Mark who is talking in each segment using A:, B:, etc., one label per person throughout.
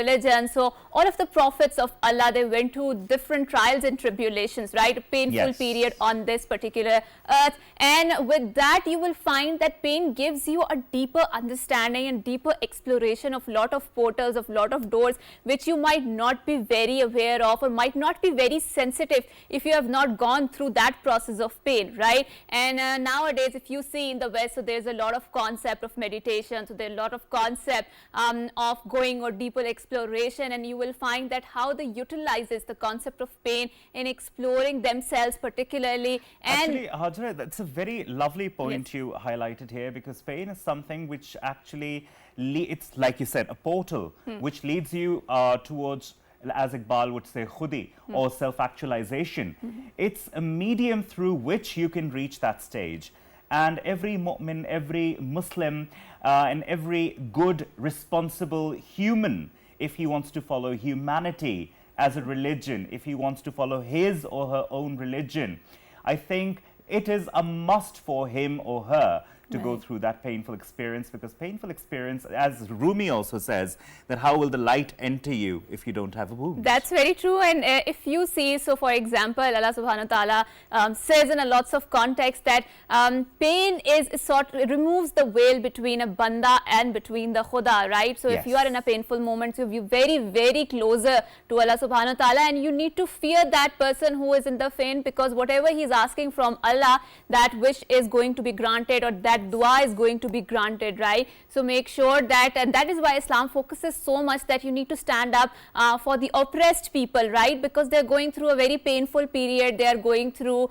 A: religion. So all of the prophets of Allah, they went through different trials and tribulations, right? A painful period on this particular earth. And with that, you will find that pain gives you a deeper understanding and deeper exploration of lot of portals, of lot of doors, which you might not be very aware of or might not be very sensitive if you have not gone through that process of pain, right? And nowadays, if you see in the West, so there's a lot of concept of meditation, so there's a lot of concept of going or deeper exploration, and you will find that how they utilizes the concept of pain in exploring themselves particularly. And
B: actually, Hajra, that's a very lovely point you highlighted here, because pain is something which actually, it's like you said, a portal which leads you towards, as Iqbal would say, khudi, or self-actualization. It's a medium through which you can reach that stage. And every mu'min, every Muslim, and every good, responsible human, if he wants to follow humanity as a religion, if he wants to follow his or her own religion, I think it is a must for him or her to go through that painful experience, because painful experience, as Rumi also says, that how will the light enter you if you don't have a wound?
A: That's very true. And if you see, so for example, Allah subhanahu wa ta'ala says in a lots of context that pain is removes the veil between a banda and between the khuda, right? So if you are in a painful moment, so you're very, very closer to Allah subhanahu wa ta'ala, and you need to fear that person who is in the pain, because whatever he's asking from Allah, that wish is going to be granted, or that dua is going to be granted, right? So make sure that, and that is why Islam focuses so much that you need to stand up for the oppressed people, right? Because they're going through a very painful period, they are going through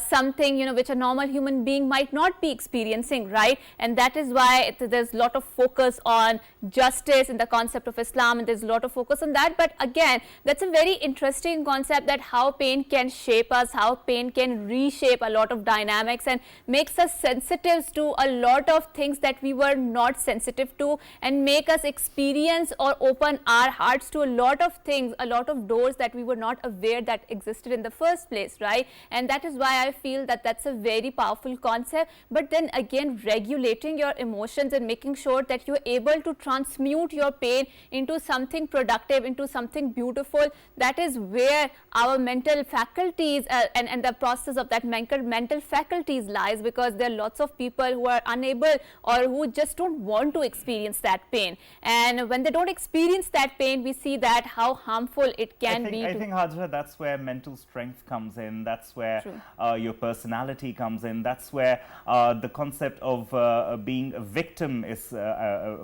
A: something, you know, which a normal human being might not be experiencing, right? And that is why there's a lot of focus on justice in the concept of Islam, and there's a lot of focus on that. But again, that's a very interesting concept, that how pain can shape us, how pain can reshape a lot of dynamics and makes us sensitive to a lot of things that we were not sensitive to, and make us experience or open our hearts to a lot of things, a lot of doors that we were not aware that existed in the first place, right? And that is why I feel that that's a very powerful concept. But then again, regulating your emotions and making sure that you're able to transmute your pain into something productive, into something beautiful, that is where our mental faculties and the process of that mental faculties lies, because there are lots of people who are unable or who just don't want to experience that pain. And when they don't experience that pain, we see that how harmful it can be.
B: I think, Hajra, that's where mental strength comes in. That's where your personality comes in. That's where the concept of being a victim is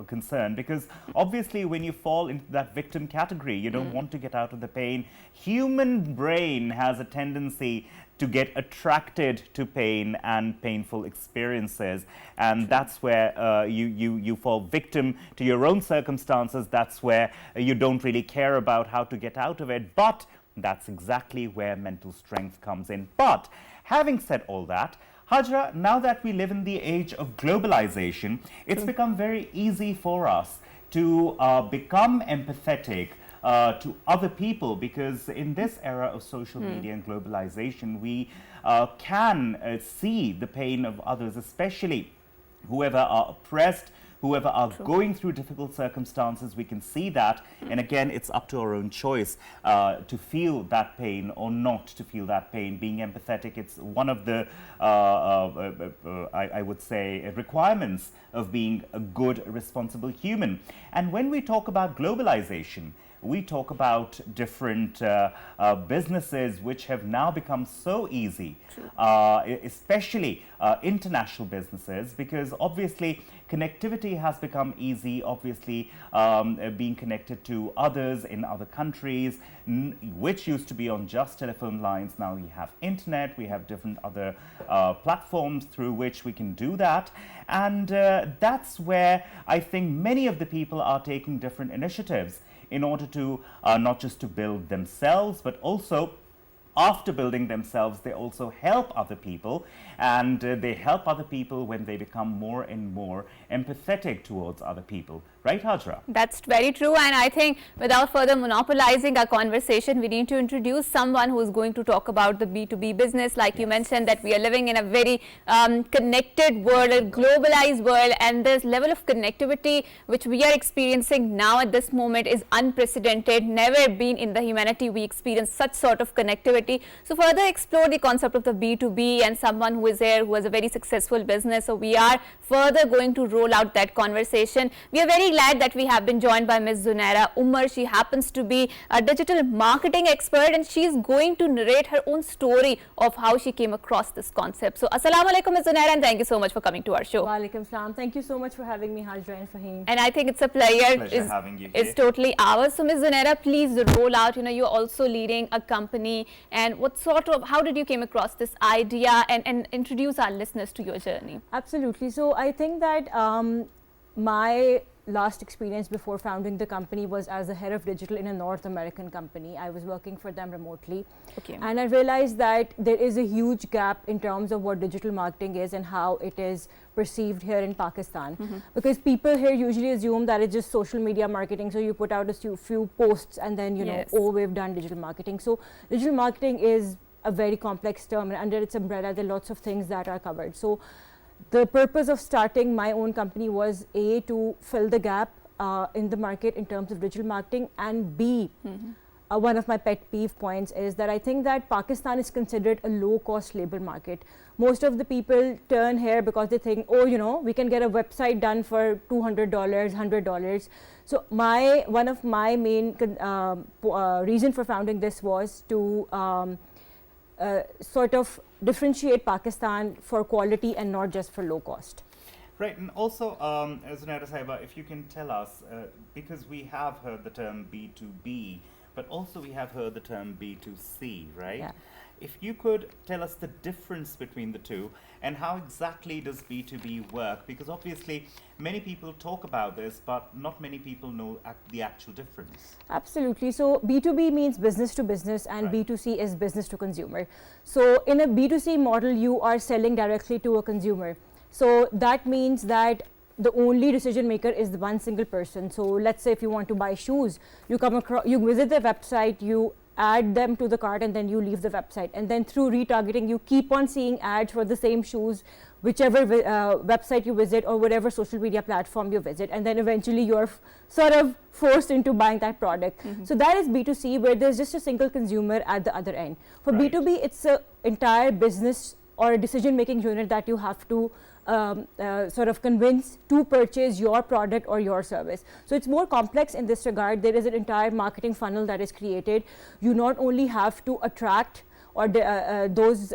B: concerned. Because obviously, when you fall into that victim category, you don't want to get out of the pain. Human brain has a tendency to get attracted to pain and painful experiences, and that's where you fall victim to your own circumstances. That's where you don't really care about how to get out of it. But that's exactly where mental strength comes in. But having said all that, Hajra, now that we live in the age of globalization, it's become very easy for us to become empathetic to other people, because in this era of social media and globalization, we can see the pain of others, especially whoever are oppressed, whoever are going through difficult circumstances. We can see that, and again, it's up to our own choice to feel that pain or not to feel that pain. Being empathetic, it's one of the I would say requirements of being a good, responsible human. And when we talk about globalization, we talk about different businesses which have now become so easy, especially international businesses, because obviously connectivity has become easy. Obviously, being connected to others in other countries, which used to be on just telephone lines, now we have internet, we have different other platforms through which we can do that. And that's where I think many of the people are taking different initiatives in order to not just to build themselves, but also after building themselves, they also help other people, and they help other people when they become more and more empathetic towards other people. Right, Hajra?
A: That's very true, and I think without further monopolizing our conversation, we need to introduce someone who is going to talk about the B2B business. Like you mentioned, that we are living in a very connected world, a globalized world, and this level of connectivity which we are experiencing now at this moment is unprecedented. Never been in the humanity we experience such sort of connectivity. So further explore the concept of the B2B and someone who is here who has a very successful business. So we are further going to roll out that conversation. We are very glad that we have been joined by Ms. Zunaira Umar. She happens to be a digital marketing expert, and she is going to narrate her own story of how she came across this concept. So Assalamu alaikum, Ms. Zunaira, and thank you so much for coming to our show.
C: Wa alaikum salam. Thank you so much for having me, Hajra and Fahim.
A: And I think it's a pleasure.
B: Pleasure having you here.
A: It's totally ours. So Ms. Zunaira, please roll out, you're also leading a company, and how did you came across this idea, and introduce our listeners to your journey?
C: Absolutely. So I think that my last experience before founding the company was as a head of digital in a North American company. I was working for them remotely.
A: Okay.
C: And I realized that there is a huge gap in terms of what digital marketing is and how it is perceived here in Pakistan. Because people here usually assume that it's just social media marketing. So you put out a few posts and then,
A: Yes.
C: oh, we've done digital marketing. So digital marketing is a very complex term, and under its umbrella, there are lots of things that are covered. So the purpose of starting my own company was A, to fill the gap in the market in terms of digital marketing, and B, one of my pet peeve points is that I think that Pakistan is considered a low-cost labor market. Most of the people turn here because they think, oh, we can get a website done for $200, $100. So one of my main reason for founding this was to sort of differentiate Pakistan for quality and not just for low cost.
B: Right, and also, Zunaira Sahiba, if you can tell us, because we have heard the term B2B, but also we have heard the term B2C, right?
C: Yeah.
B: If you could tell us the difference between the two, and how exactly does B2B work? Because obviously many people talk about this, but not many people know the actual difference.
C: Absolutely. So B2B means business to business, and
B: Right.
C: B2C is business to consumer. So in a B2C model, you are selling directly to a consumer. So that means that the only decision maker is the one single person. So let's say if you want to buy shoes, you visit the website, you add them to the cart, and then you leave the website, and then through retargeting you keep on seeing ads for the same shoes whichever website you visit or whatever social media platform you visit, and then eventually you're sort of forced into buying that product. So that is B2C, where there's just a single consumer at the other end. For
B: Right.
C: B2B, it's an entire business or a decision making unit that you have to sort of convince to purchase your product or your service. So it's more complex in this regard. There is an entire marketing funnel that is created. You not only have to attract or those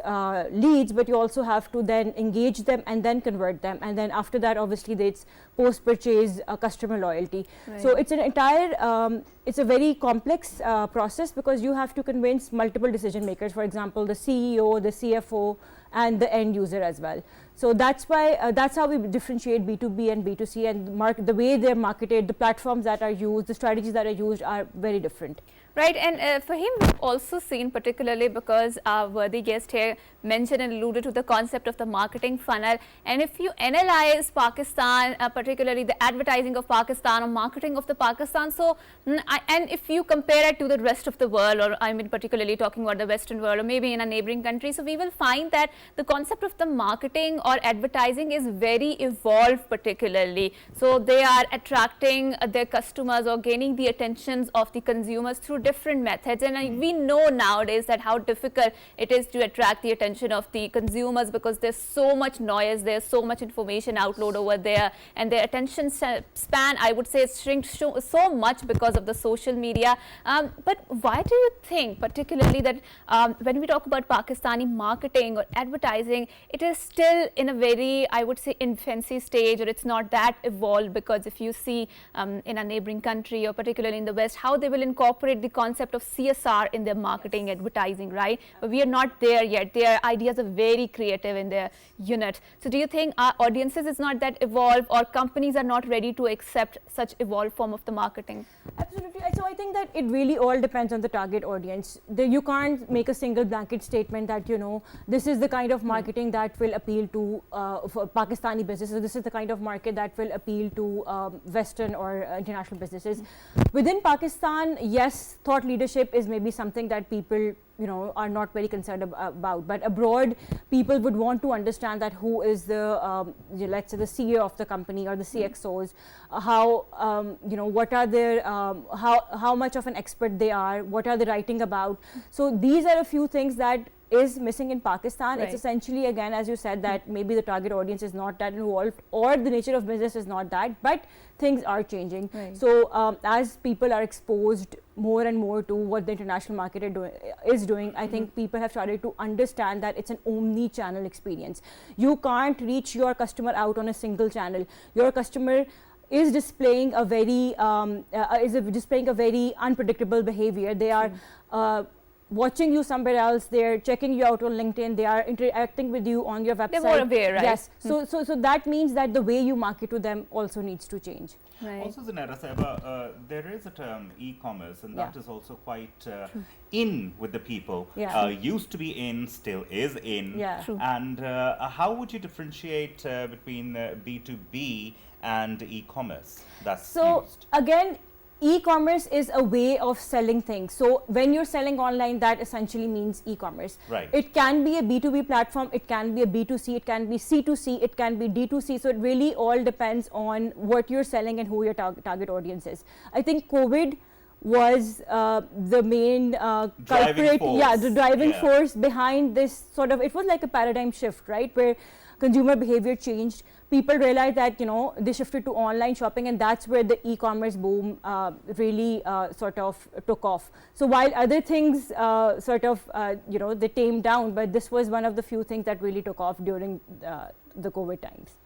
C: leads, but you also have to then engage them and then convert them, and then after that obviously it's post-purchase customer loyalty.
A: Right.
C: So it's an entire it's a very complex process, because you have to convince multiple decision makers, for example the CEO, the CFO, and the end user as well. So that's why that's how we differentiate B2B and B2C, and the way they're marketed, the platforms that are used, the strategies that are used are very different.
A: Right, and for him, we've also seen, particularly because our worthy guest here mentioned and alluded to the concept of the marketing funnel. And if you analyze Pakistan, particularly the advertising of Pakistan or marketing of the Pakistan, so and if you compare it to the rest of the world, or I mean particularly talking about the Western world or maybe in a neighboring country, so we will find that the concept of the marketing or advertising is very evolved particularly. So they are attracting their customers or gaining the attentions of the consumers through different methods, and we know nowadays that how difficult it is to attract the attention of the consumers, because there's so much noise, there's so much information outload over there, and their attention span, I would say, is shrinked so much because of the social media. But why do you think particularly that when we talk about Pakistani marketing or advertising, it is still in a very, I would say, infancy stage, or it's not that evolved, because if you see in a neighboring country, or particularly in the West, how they will incorporate the concept of CSR in their marketing, advertising, right? But we are not there yet. Their ideas are very creative in their unit. So do you think our audiences is not that evolved, or companies are not ready to accept such evolved form of the marketing?
C: Absolutely. So I think that it really all depends on the target audience. You can't make a single blanket statement that, you know, this is the kind of marketing that will appeal to for Pakistani businesses. This is the kind of market that will appeal to Western or international businesses. Within Pakistan, yes, thought leadership is maybe something that people, you know, are not very concerned about. But abroad, people would want to understand that who is the, let's say, the CEO of the company or the CXOs, how, you know, what are their, how much of an expert they are, what are they writing about. So these are a few things that is missing in Pakistan.
A: Right.
C: It's essentially, again, as you said, that maybe the target audience is not that involved, or the nature of business is not that, but things are changing.
A: Right.
C: So as people are exposed more and more to what the international market is doing, I think people have started to understand that it's an omni-channel experience. You can't reach your customer out on a single channel. Your customer is displaying a very unpredictable behavior. They are watching you somewhere else, they're checking you out on LinkedIn, they are interacting with you on your website.
A: They're more aware, right?
C: Yes. So that means that the way you market to them also needs to change.
A: Right.
B: Also, Zunaira Saiba, there is a term e-commerce, and that
C: Yeah.
B: is also quite in with the people.
C: Yeah.
B: Used to be in, still is in.
C: Yeah.
A: True.
B: And how would you differentiate between B2B and e-commerce that's
C: So
B: used?
C: again, e-commerce is a way of selling things. So when you're selling online, that essentially means e-commerce.
B: Right.
C: It can be a B2B platform, it can be a B2C, it can be C2C, it can be D2C. So it really all depends on what you're selling and who your target audience is. I think COVID was the main culprit, the driving force behind this sort of, it was like a paradigm shift, right? Where consumer behavior changed. People realized that, you know, they shifted to online shopping, and that's where the e-commerce boom really sort of took off. So while other things sort of, you know, they tamed down, but this was one of the few things that really took off during the COVID times.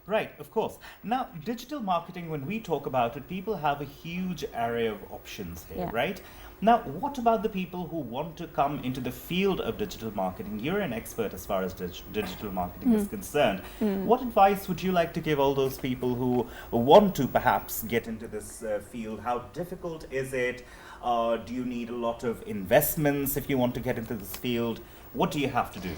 B: Right, of course. Now, digital marketing, when we talk about it, people have a huge array of options here,
C: Yeah.
B: right? Now, what about the people who want to come into the field of digital marketing? You're an expert as far as digital marketing is concerned. What advice would you like to give all those people who want to perhaps get into this field? How difficult is it? Do you need a lot of investments if you want to get into this field? What do you have to do?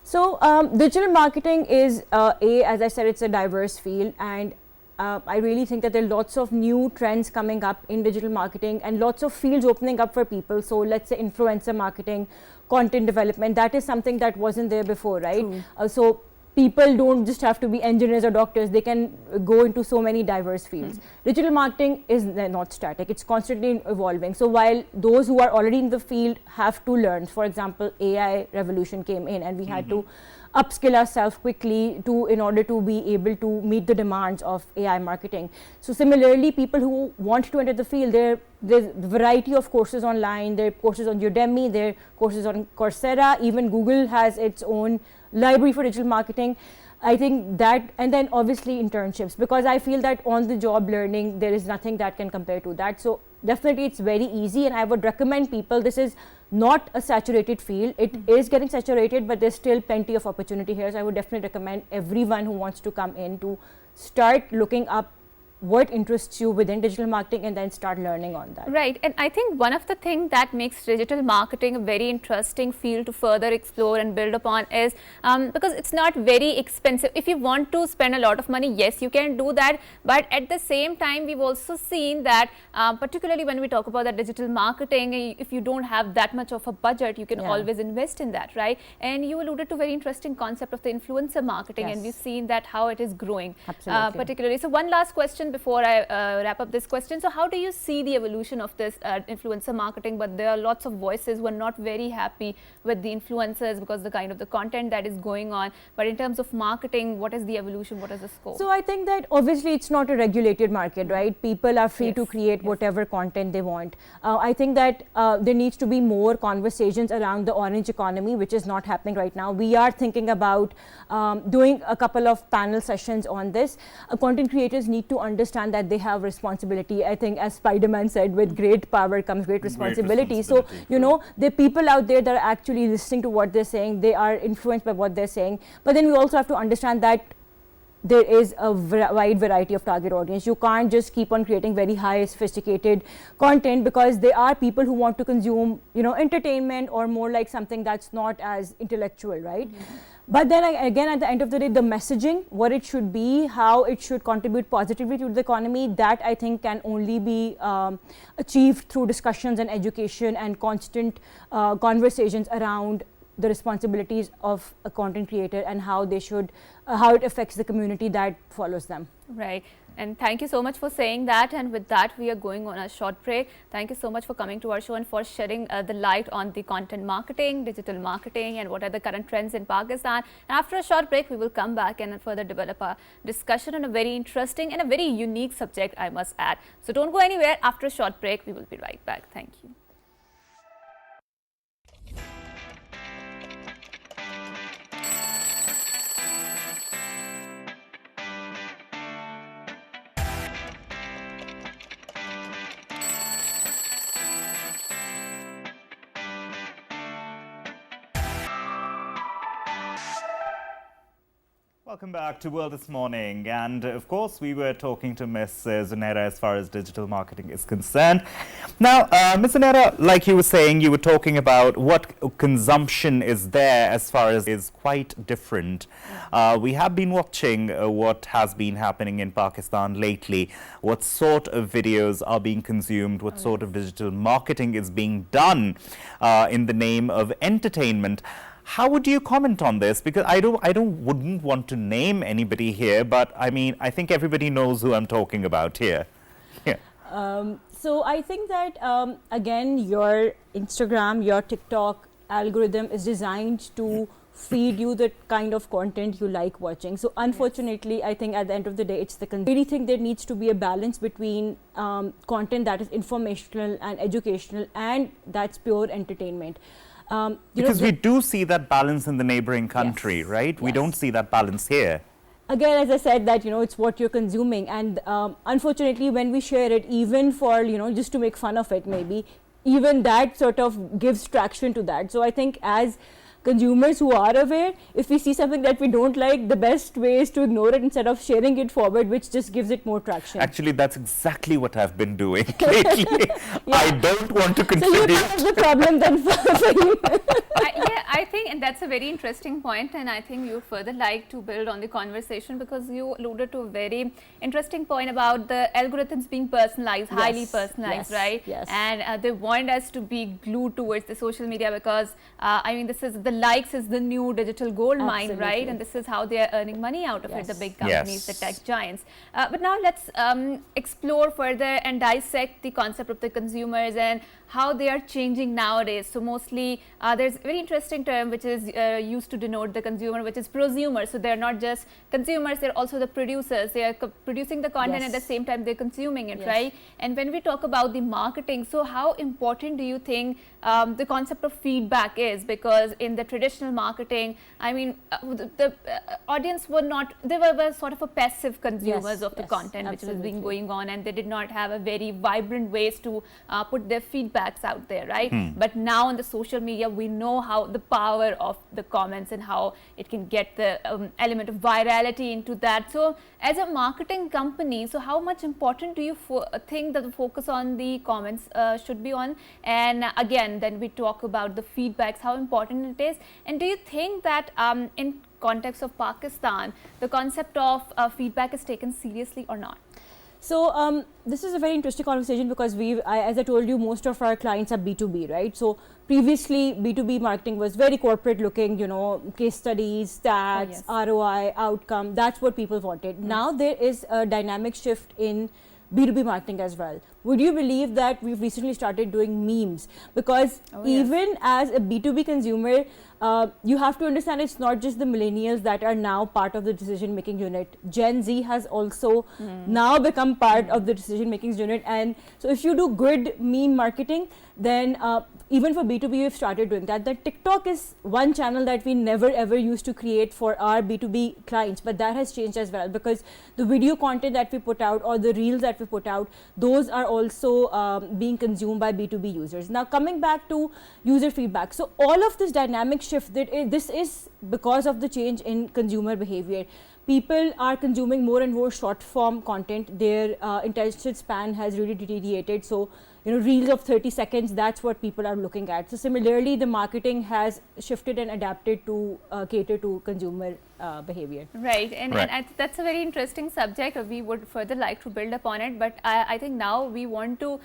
C: So digital marketing is, as I said, it's a diverse field, and I really think that there are lots of new trends coming up in digital marketing and lots of fields opening up for people. So let's say influencer marketing, content development, that is something that wasn't there before, right? So people don't just have to be engineers or doctors, they can go into so many diverse fields. Digital marketing is not static, it's constantly evolving. So while those who are already in the field have to learn, for example, AI revolution came in and we had to upskill ourselves quickly in order to be able to meet the demands of AI marketing. So similarly, people who want to enter the field, there's a variety of courses online, there are courses on Udemy, there are courses on Coursera, even Google has its own library for digital marketing. I think that, and then obviously internships, because I feel that on the job learning, there is nothing that can compare to that. So definitely it's very easy, and I would recommend people, this is not a saturated field. It is getting saturated, but there's still plenty of opportunity here. So I would definitely recommend everyone who wants to come in to start looking up what interests you within digital marketing and then start learning on that.
A: Right, and I think one of the things that makes digital marketing a very interesting field to further explore and build upon is because it's not very expensive. If you want to spend a lot of money, yes, you can do that, but at the same time, we've also seen that particularly when we talk about the digital marketing, if you don't have that much of a budget, you can always invest in that, right? And you alluded to very interesting concept of the influencer marketing, and we've seen that how it is growing,
C: Absolutely.
A: particularly. So one last question question before I wrap up this question. So how do you see the evolution of this influencer marketing? But there are lots of voices who are not very happy with the influencers because the kind of the content that is going on. But in terms of marketing, what is the evolution? What is the scope?
C: So I think that obviously it's not a regulated market, right? People are free to create whatever content they want. I think that there needs to be more conversations around the orange economy, which is not happening right now. We are thinking about doing a couple of panel sessions on this. Content creators need to understand that they have responsibility. I think, as Spider-Man said, with great power comes great responsibility. So, you know, there are people out there that are actually listening to what they're saying. They are influenced by what they're saying. But then we also have to understand that there is a wide variety of target audience. You can't just keep on creating very high sophisticated content, because there are people who want to consume, you know, entertainment or more like something that's not as intellectual, right? But then again, at the end of the day, the messaging, what it should be, how it should contribute positively to the economy, that I think can only be achieved through discussions and education and constant conversations around the responsibilities of a content creator and how they should, how it affects the community that follows them.
A: Right. And thank you so much for saying that. And with that, we are going on a short break. Thank you so much for coming to our show and for shedding the light on the content marketing, digital marketing, and what are the current trends in Pakistan. And after a short break, we will come back and further develop a discussion on a very interesting and a very unique subject, I must add. So don't go anywhere. After a short break, we will be right back. Thank you.
B: Welcome back to World This Morning, and of course we were talking to Ms. Zunaira as far as digital marketing is concerned. Now, Ms. Zunaira, like you were saying, you were talking about what consumption is there as far as is quite different. We have been watching what has been happening in Pakistan lately, what sort of videos are being consumed, what sort of digital marketing is being done in the name of entertainment. How would you comment on this? Because I wouldn't want to name anybody here, but I mean, I think everybody knows who I'm talking about here. Yeah.
C: So I think that again, your Instagram, your TikTok algorithm is designed to feed you the kind of content you like watching. So unfortunately, I think at the end of the day, it's the really think there needs to be a balance between content that is informational and educational, and that's pure entertainment.
B: Because we do see that balance in the neighboring country, right? We don't see that balance here.
C: Again, as I said, that, you know, it's what you're consuming. And unfortunately, when we share it, even for, you know, just to make fun of it, maybe, even that sort of gives traction to that. So I think as consumers who are aware, if we see something that we don't like, the best way is to ignore it instead of sharing it forward, which just gives it more traction.
B: Actually, that's exactly what I've been doing lately. I don't want to contribute.
C: So you have the problem then for you.
A: Yeah, I think, and that's a very interesting point, and I think you further like to build on the conversation, because you alluded to a very interesting point about the algorithms being personalized, highly personalized, right?
C: Yes.
A: And they want us to be glued towards the social media, because I mean, this is the likes is the new digital gold mine, right? And this is how they are earning money out of it, the big companies, the tech giants. But now let's explore further and dissect the concept of the consumers and how they are changing nowadays. So mostly there's a very interesting term which is used to denote the consumer, which is prosumers. So they're not just consumers, they're also the producers. They are producing the content at the same time they're consuming it, right? And when we talk about the marketing, so how important do you think the concept of feedback is? Because in the traditional marketing, I mean, the audience were not, they were sort of a passive consumers of the content which was being going on, and they did not have a very vibrant ways to put their feedbacks out there, right? But now on the social media, we know how the power of the comments and how it can get the element of virality into that. So as a marketing company, so how much important do you think that the focus on the comments should be on? And again, then we talk about the feedbacks, how important it is. And do you think that in context of Pakistan, the concept of feedback is taken seriously or not?
C: So this is a very interesting conversation because as I told you, most of our clients are B2B, right? So previously B2B marketing was very corporate looking, case studies, stats,
A: yes.
C: ROI, outcome. That's what people wanted. Now there is a dynamic shift in B2B marketing as well. Would you believe that we've recently started doing memes? Because even as a B2B consumer, you have to understand it's not just the millennials that are now part of the decision making unit. Gen Z has also now become part of the decision making unit. And so if you do good meme marketing, then even for B2B, we've started doing that. That TikTok is one channel that we never ever used to create for our B2B clients, but that has changed as well, because the video content that we put out or the reels that we put out, those are also being consumed by B2B users. Now coming back to user feedback, so all of this dynamic shift, this is because of the change in consumer behavior. People are consuming more and more short form content. Their attention span has really deteriorated. So reels of 30 seconds, that's what people are looking at. So similarly, the marketing has shifted and adapted to cater to consumer behavior.
A: Right, and that's a very interesting subject. We would further like to build upon it, but I think now we want to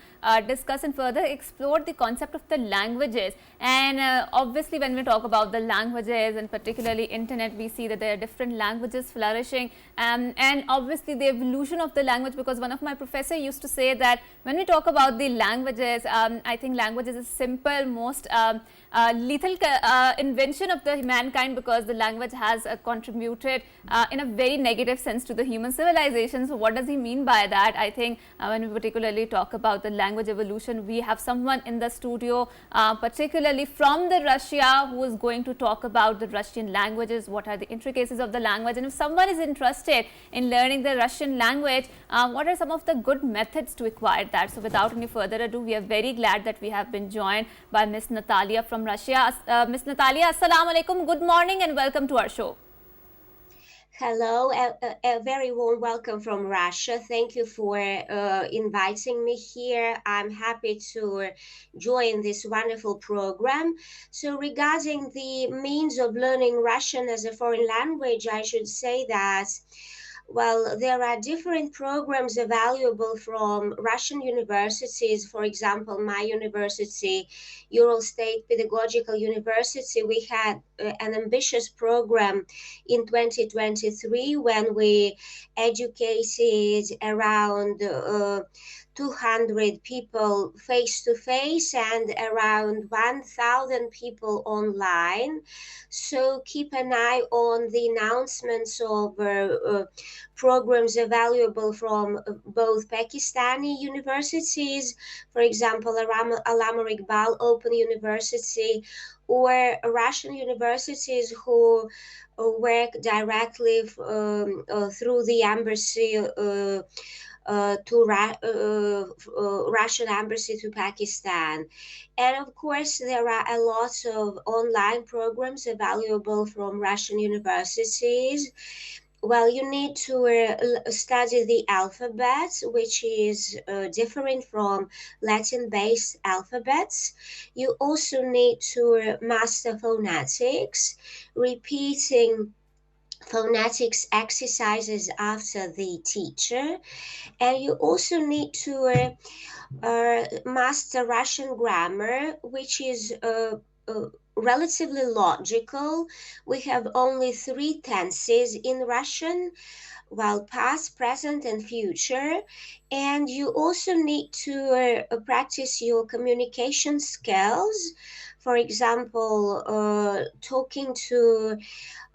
A: discuss and further explore the concept of the languages. And obviously when we talk about the languages, and particularly internet, we see that there are different languages flourishing, and obviously the evolution of the language, because one of my professor used to say that when we talk about the languages, I think languages is simple, most lethal invention of the mankind, because the language has contributed in a very negative sense to the human civilization. So what does he mean by that? I think when we particularly talk about the language evolution, we have someone in the studio particularly from the Russia, who is going to talk about the Russian languages, what are the intricacies of the language, and if someone is interested in learning the Russian language, what are some of the good methods to acquire that. So without any further ado, we are very glad that we have been joined by Miss Natalia from Russia. Miss Natalia, assalamu alaikum, good morning and welcome to our show.
D: Hello, a very warm welcome from Russia. Thank you for inviting me here. I'm happy to join this wonderful program. So regarding the means of learning Russian as a foreign language, I should say that, well, there are different programs available from Russian universities. For example, my university, Ural State Pedagogical University, we had an ambitious program in 2023 when we educated around 200 people face-to-face and around 1,000 people online. So keep an eye on the announcements of programs available from both Pakistani universities, for example, Allama Iqbal Open University, or Russian universities who work directly through the embassy to Russian embassy to Pakistan. And of course, there are a lot of online programs available from Russian universities. Well, you need to study the alphabet, which is different from Latin-based alphabets. You also need to master phonetics, repeating phonetics exercises after the teacher, and you also need to master Russian grammar, which is relatively logical. We have only 3 tenses in Russian, well, past, present, and future. And you also need to practice your communication skills. For example, talking to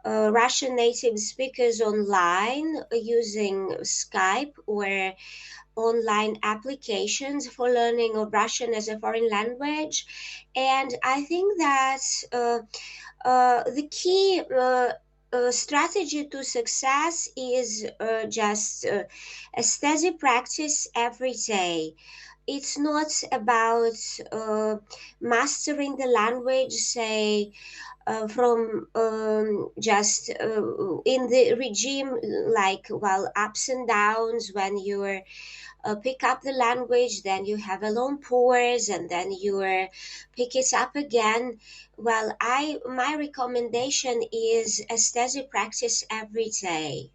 D: Russian native speakers online using Skype or online applications for learning of Russian as a foreign language. And I think that the key strategy to success is just a steady practice every day. It's not about mastering the language, say, from just in the regime, like, well, ups and downs. When you pick up the language, then you have a long pause, and then you pick it up again. Well, my recommendation is a steady practice every day.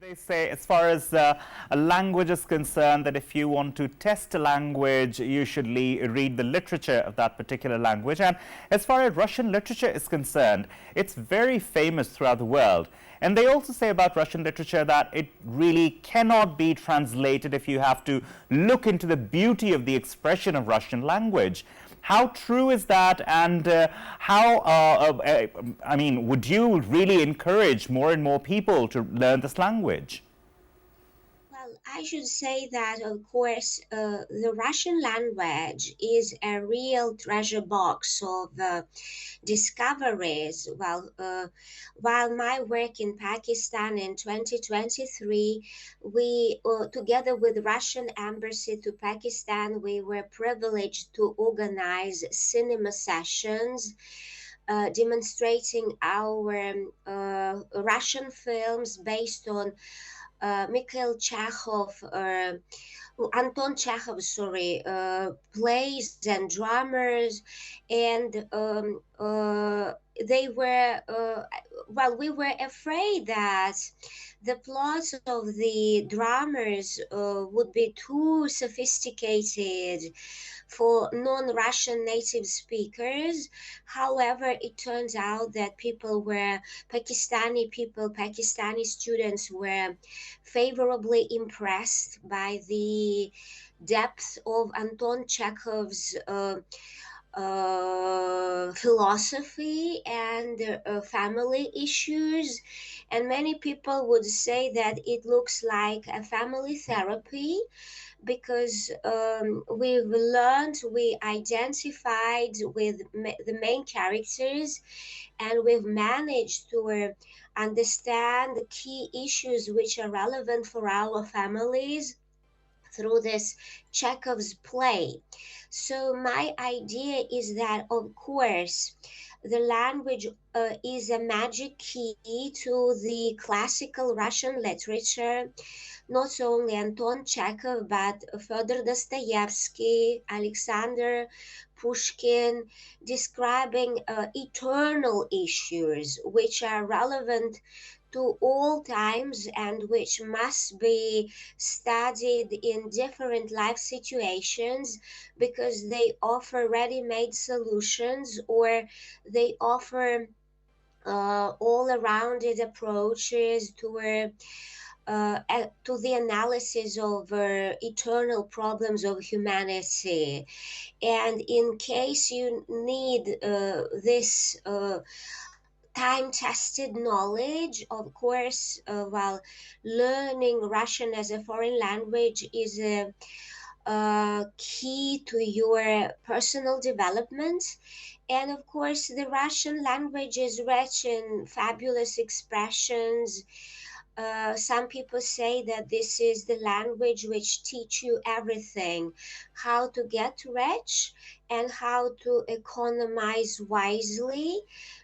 B: They say, as far as a language is concerned, that if you want to test a language, you should read the literature of that particular language. And as far as Russian literature is concerned, it's very famous throughout the world. And they also say about Russian literature that it really cannot be translated if you have to look into the beauty of the expression of Russian language. How true is that, and I mean, would you really encourage more and more people to learn this language?
D: Well, I should say that, of course, the Russian language is a real treasure box of discoveries. Well, while my work in Pakistan in 2023, we, together with the Russian Embassy to Pakistan, we were privileged to organize cinema sessions demonstrating our Russian films based on Mikhail Chekhov, Anton Chekhov, sorry, plays and drummers, and they were, well, we were afraid that the plots of the dramas would be too sophisticated for non-Russian native speakers. However, it turns out that Pakistani students were favorably impressed by the depth of Anton Chekhov's philosophy and family issues, and many people would say that it looks like a family therapy, because we identified with the main characters, and we've managed to understand the key issues which are relevant for our families through this Chekhov's play. So my idea is that, of course, the language is a magic key to the classical Russian literature. Not only Anton Chekhov, but Fyodor Dostoevsky, Alexander Pushkin, describing eternal issues which are relevant to all times and which must be studied in different life situations, because they offer ready-made solutions, or they offer all-arounded approaches to the analysis of eternal problems of humanity. And in case you need this time-tested knowledge, of course, while learning Russian as a foreign language is a key to your personal development. And of course, the Russian language is rich in fabulous expressions. Some people say that this is the language which teach you everything, how to get rich and how to economize wisely,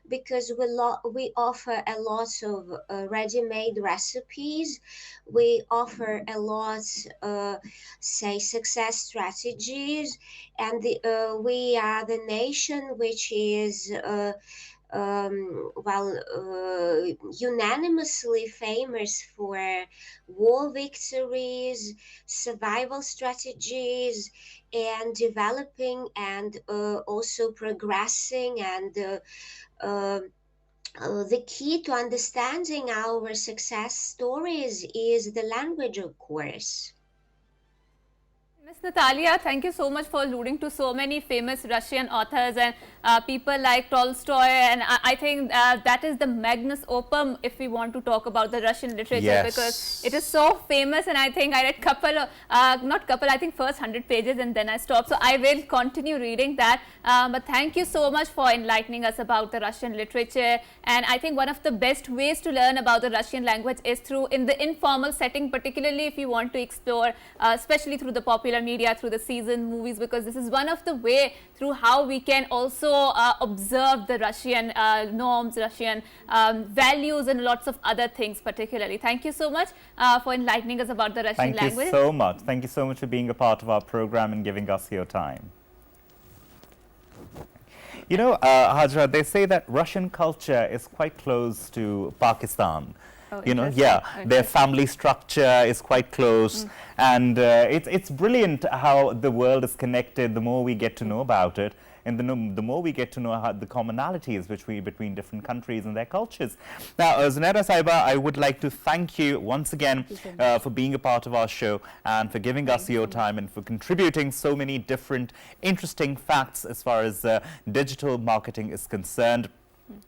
D: because we offer a lot of ready-made recipes. We offer a lot, say, success strategies, and we are the nation which is unanimously famous for war victories, survival strategies, and developing and also progressing. And the key to understanding our success stories is the language, of course.
A: Ms. Natalia, thank you so much for alluding to so many famous Russian authors and people like Tolstoy, and I think that is the magnus opus if we want to talk about the Russian literature,
B: yes,
A: because it is so famous. And I think I read I think first 100 pages and then I stopped, so I will continue reading that. But thank you so much for enlightening us about the Russian literature. And I think one of the best ways to learn about the Russian language is in the informal setting, particularly if you want to explore, especially through the popular media, through the season movies, because this is one of the way through how we can also observe the Russian norms, Russian values, and lots of other things particularly. Thank you so much for enlightening us about the Russian language.
B: Thank you so much. Thank you so much for being a part of our program and giving us your time. You know, Hajra, they say that Russian culture is quite close to Pakistan.
A: Oh,
B: you know,
A: interesting.
B: their family structure is quite close, and it's brilliant how the world is connected. The more we get to know about it, and the more we get to know how the commonalities between different countries and their cultures. Now, Zunaida Sahiba, I would like to thank you once again for being a part of our show and for giving us your time and for contributing so many different interesting facts as far as digital marketing is concerned.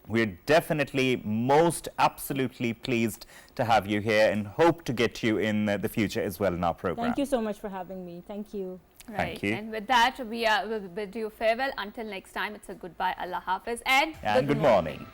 B: We're definitely most absolutely pleased to have you here and hope to get you in the future as well in our program.
C: Thank you so much for having me. Thank you.
A: Right.
B: Thank you.
A: And with that, we'll bid you farewell. Until next time, it's a goodbye, Allah Hafiz, and
B: And good morning.